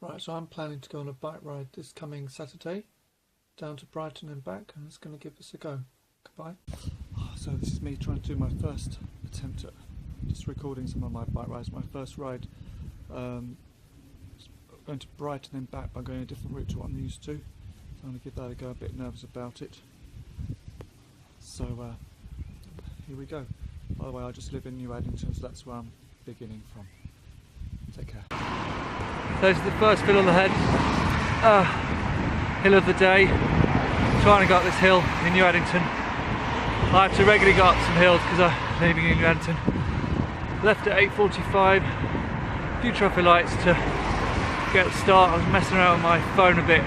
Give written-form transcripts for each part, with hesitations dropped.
Right, so I'm planning to go on a bike ride this coming Saturday down to Brighton and back, and it's going to give us a go. Goodbye. So this is me trying to do my first attempt at just recording some of my bike rides. My first ride going to Brighton and back by going a different route to what I'm used to. So I'm going to give that a go, a bit nervous about it. So here we go. By the way, I just live in New Addington, so that's where I'm beginning from. Take care. So this is the first hill on the head, hill of the day. Trying to go up this hill in New Addington. I have to regularly go up some hills because I'm living in New Addington. Left at 8:45. A few traffic lights to get a start. I was messing around with my phone a bit,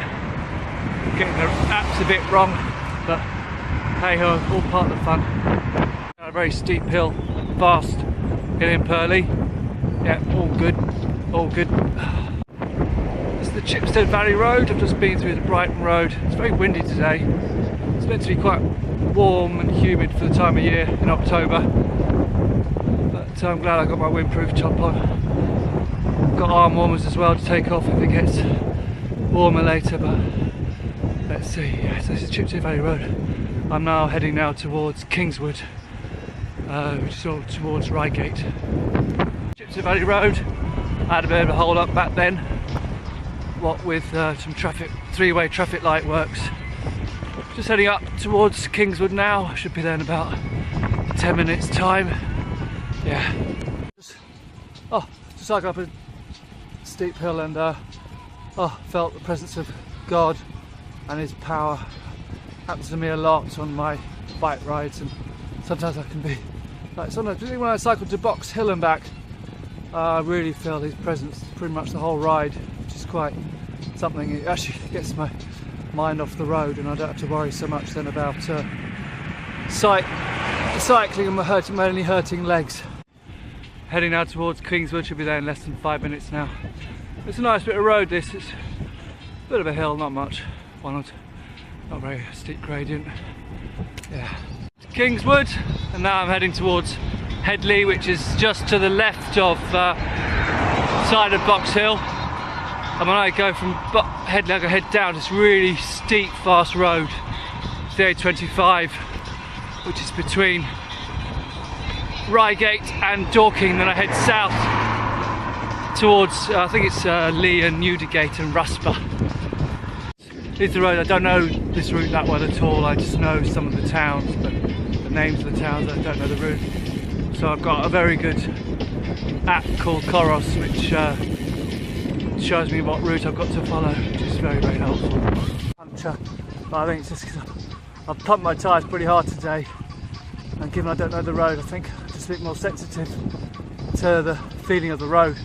getting the apps a bit wrong, but hey ho, all part of the fun. A very steep hill, fast, getting up early. Yeah, all good, all good. This is the Chipstead Valley Road. I've just been through the Brighton Road. It's very windy today. It's meant to be quite warm and humid for the time of year in October. But I'm glad I got my windproof top on. Got arm warmers as well to take off if it gets warmer later, but let's see. Yeah, so this is Chipstead Valley Road. I'm now heading towards Kingswood, which is all towards Reigate. Chipstead Valley Road. I had a bit of a hold up back then, what with some traffic, three-way traffic light works. Just heading up towards Kingswood now. I should be there in about 10 minutes time. Yeah. Just like up a steep hill, and felt the presence of God and His power. Happens to me a lot on my bike rides, and sometimes I can be like, sometimes particularly when I cycle to Box Hill and back, I really feel His presence pretty much the whole ride, which is quite something. It actually gets my mind off the road, and I don't have to worry so much then about cycling and my only hurting legs. Heading now towards Kingswood, should be there in less than 5 minutes now. It's a nice bit of road this, it's a bit of a hill, not much, not very steep gradient. Yeah. Kingswood, and now I'm heading towards Headley, which is just to the left of side of Box Hill. And when I go from Headley, I go head down this really steep, fast road. It's the A25, which is between Reigate and Dorking. Then I head south towards, I think it's Lee and Newdigate and Rusper. It's the road. I don't know this route that well at all. I just know some of the towns, but the names of the towns, I don't know the route. So I've got a very good app called Coros, which shows me what route I've got to follow, which is very, very helpful. Puncture, but I think it's just because I've pumped my tyres pretty hard today, and given I don't know the road, I think I'm just a bit more sensitive to the feeling of the road.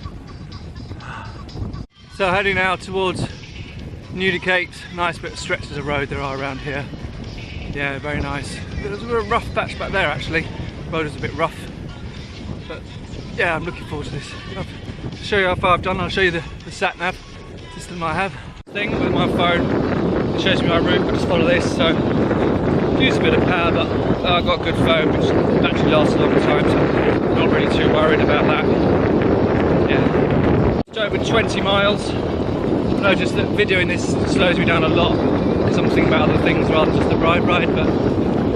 So heading now towards Newdigate. Nice bit of stretches of road there are around here. Yeah, very nice. There's a rough patch back there actually. The road is a bit rough, but yeah, I'm looking forward to this. I'll show you how far I've done. I'll show you the sat nav system I have. Thing with my phone, it shows me my route. I just follow this, so use a bit of power, but I've got a good phone which actually lasts a long time, so I'm not really too worried about that. Yeah, just over 20 miles. I noticed that videoing this slows me down a lot because I'm thinking about other things rather than just the ride, but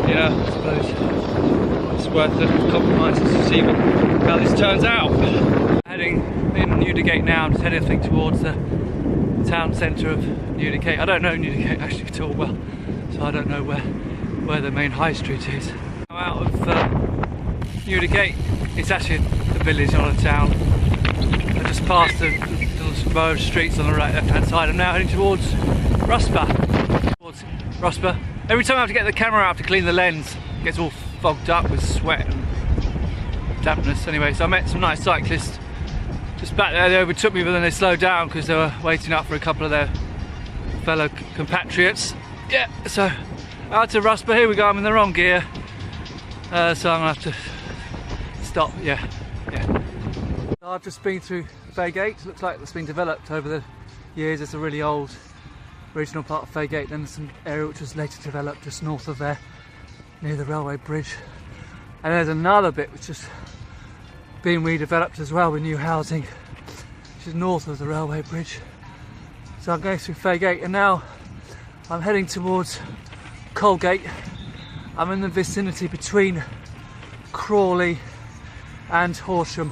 yeah, I suppose it's worth the compromise to see how this turns out. Heading in Newdigate now, I'm just heading I think towards the town centre of Newdigate. I don't know Newdigate actually at all well, so I don't know where the main high street is. I'm out of Newdigate. It's actually a village, not a town. I just passed the row of streets on the right left hand side. I'm now heading towards Rusper. Every time I have to get the camera out to clean the lens, it gets all fogged up with sweat and dampness. Anyway, so I met some nice cyclists just back there. They overtook me, but then they slowed down because they were waiting up for a couple of their fellow compatriots. Yeah, so out to Rusper. Here we go. I'm in the wrong gear, so I'm gonna have to stop. Yeah. I've just been through Reigate. Looks like it's been developed over the years. It's a really old original part of Reigate, then some area which was later developed just north of there near the railway bridge, and there's another bit which is being redeveloped as well with new housing, which is north of the railway bridge. So I'm going through Fairgate and now I'm heading towards Colgate. I'm in the vicinity between Crawley and Horsham.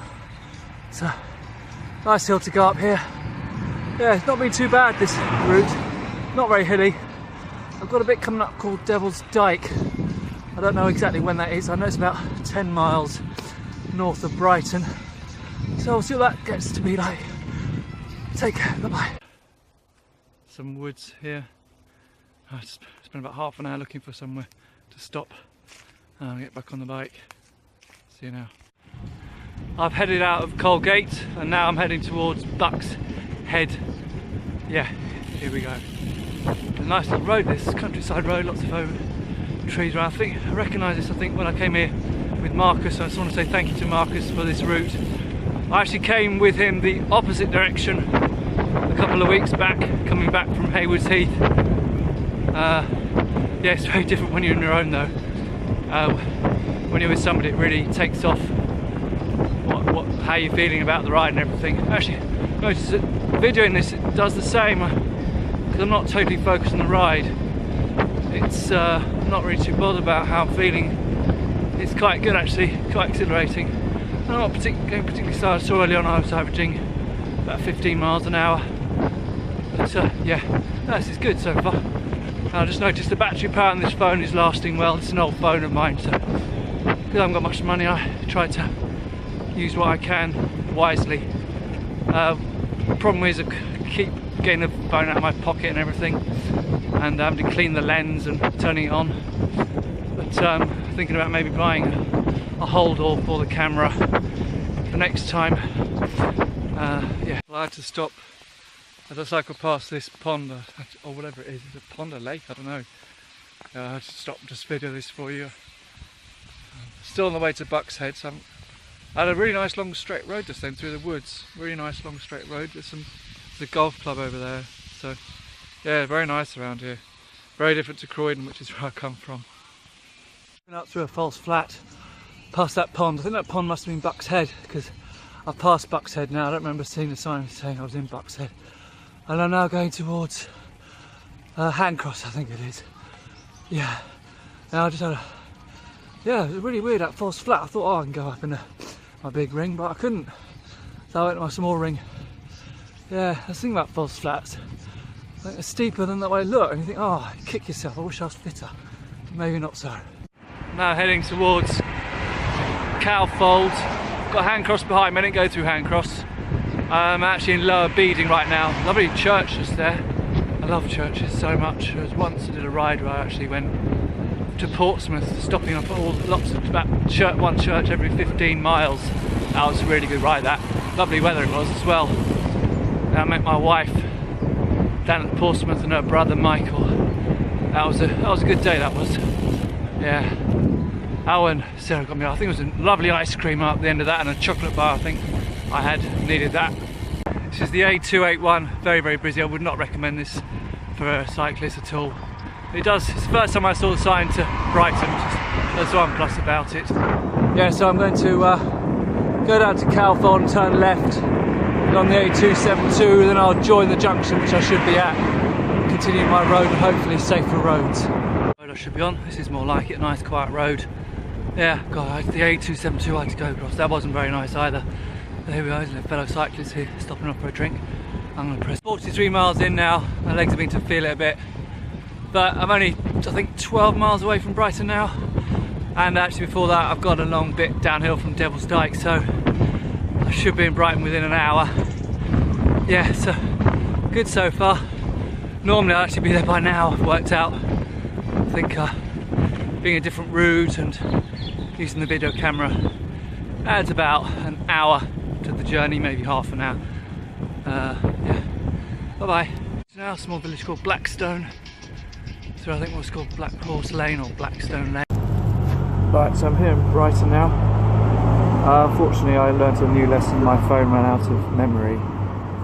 It's a nice hill to go up here. Yeah, it's not been too bad, this route. Not very hilly. I've got a bit coming up called Devil's Dyke. I don't know exactly when that is. I know it's about 10 miles north of Brighton. So we'll see what that gets to be like. Take care, bye-bye. Some woods here. I spent about half an hour looking for somewhere to stop and get back on the bike. See you now. I've headed out of Colgate and now I'm heading towards Bucks Head. Yeah, here we go. A nice little road, this countryside road, lots of trees around. I recognise this, when I came here with Marcus. I just want to say thank you to Marcus for this route. I actually came with him the opposite direction a couple of weeks back, coming back from Haywards Heath. Yeah, it's very different when you're on your own though. When you're with somebody, it really takes off how you're feeling about the ride and everything. Actually, notice that videoing this, it does the same, because I'm not totally focused on the ride. It's I'm not really too bothered about how I'm feeling. It's quite good actually, quite exhilarating. I'm not going particularly slow. So early on I was averaging about 15 miles an hour. But yeah, this is good so far. I just noticed the battery power on this phone is lasting well. It's an old phone of mine, so because I haven't got much money, I try to use what I can wisely. The problem is I keep getting the phone out of my pocket and everything, and having to clean the lens and turning it on. But thinking about maybe buying a hold-all for the camera for next time. Yeah, well, I had to stop as I cycle past this pond, or whatever it is. Is it a pond or lake? I don't know. I had to stop and just video this for you. Still on the way to Bucks Head. So I had a really nice long straight road just then through the woods. Really nice long straight road. There's a golf club over there. So yeah, very nice around here. Very different to Croydon, which is where I come from. Been up through a false flat, past that pond. I think that pond must have been Bucks Head, because I've passed Bucks Head now. I don't remember seeing the sign saying I was in Bucks Head. And I'm now going towards Handcross, I think it is. Yeah. Now I just had yeah, it was really weird, that false flat. I thought, oh, I can go up in my big ring, but I couldn't. So I went to my small ring. Yeah, I was thinking about false flats. Like, it's steeper than that way look, and you think, oh, you kick yourself, I wish I was fitter. Maybe not so. Now heading towards Cowfold. Got Handcross behind me, I didn't go through Handcross. I'm actually in Lower Beeding right now. Lovely church just there. I love churches so much. There was once I did a ride where I actually went to Portsmouth, stopping up about one church every 15 miles. That was a really good ride, that. Lovely weather it was as well. And I met my wife down at Portsmouth and her brother Michael. That was a good day, that was. Yeah. Oh, and Sarah got me, I think it was a lovely ice cream up the end of that, and a chocolate bar. I think I needed that. This is the A281, very, very busy. I would not recommend this for a cyclist at all. It's the first time I saw the sign to Brighton, that's one plus about it. Yeah, so I'm going to go down to Cowfold and turn left on the A272, then I'll join the junction, which I should be at, continue my road and hopefully safer roads. I should be on. This is more like it, a nice quiet road. Yeah, God, the A272 I had to go across. That wasn't very nice either. But here we go, there's a fellow cyclist here stopping off for a drink. I'm going to press 43 miles in now. My legs are beginning to feel it a bit. But I'm only, I think, 12 miles away from Brighton now. And actually before that I've got a long bit downhill from Devil's Dyke, so I should be in Brighton within an hour. Yeah, so good so far. Normally I'd actually be there by now, I've worked out. I think being a different route and using the video camera adds about an hour to the journey, maybe half an hour. Yeah, bye bye. It's now a small village called Blackstone. So I think what's called Black Horse Lane or Blackstone Lane. Right, so I'm here in Brighton now. Unfortunately I learnt a new lesson, my phone ran out of memory.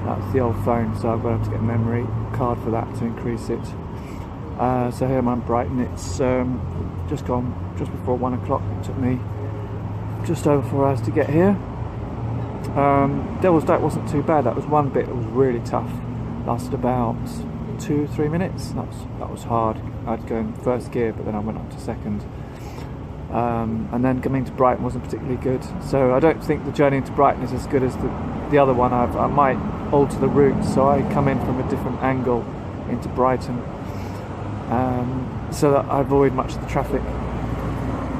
That's the old phone, so I've got to have to get a memory card for that to increase it. So here I'm in Brighton. It's just before 1 o'clock. It took me just over 4 hours to get here. Devil's Dyke wasn't too bad. That was one bit that was really tough. lasted about 2-3 minutes. That was hard. I'd go in first gear, but then I went up to second. And then coming to Brighton wasn't particularly good. So I don't think the journey into Brighton is as good as the other one. I might alter the route, so I come in from a different angle into Brighton, so that I avoid much of the traffic.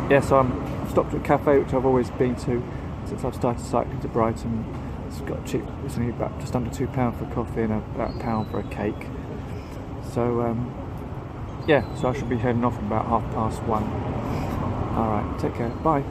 Yeah, so I've stopped at a cafe which I've always been to since I've started cycling to Brighton. It's got cheap. It's only about just under £2 for coffee and about £1 for a cake. So yeah, so I should be heading off at about 1:30. Alright, take care, bye.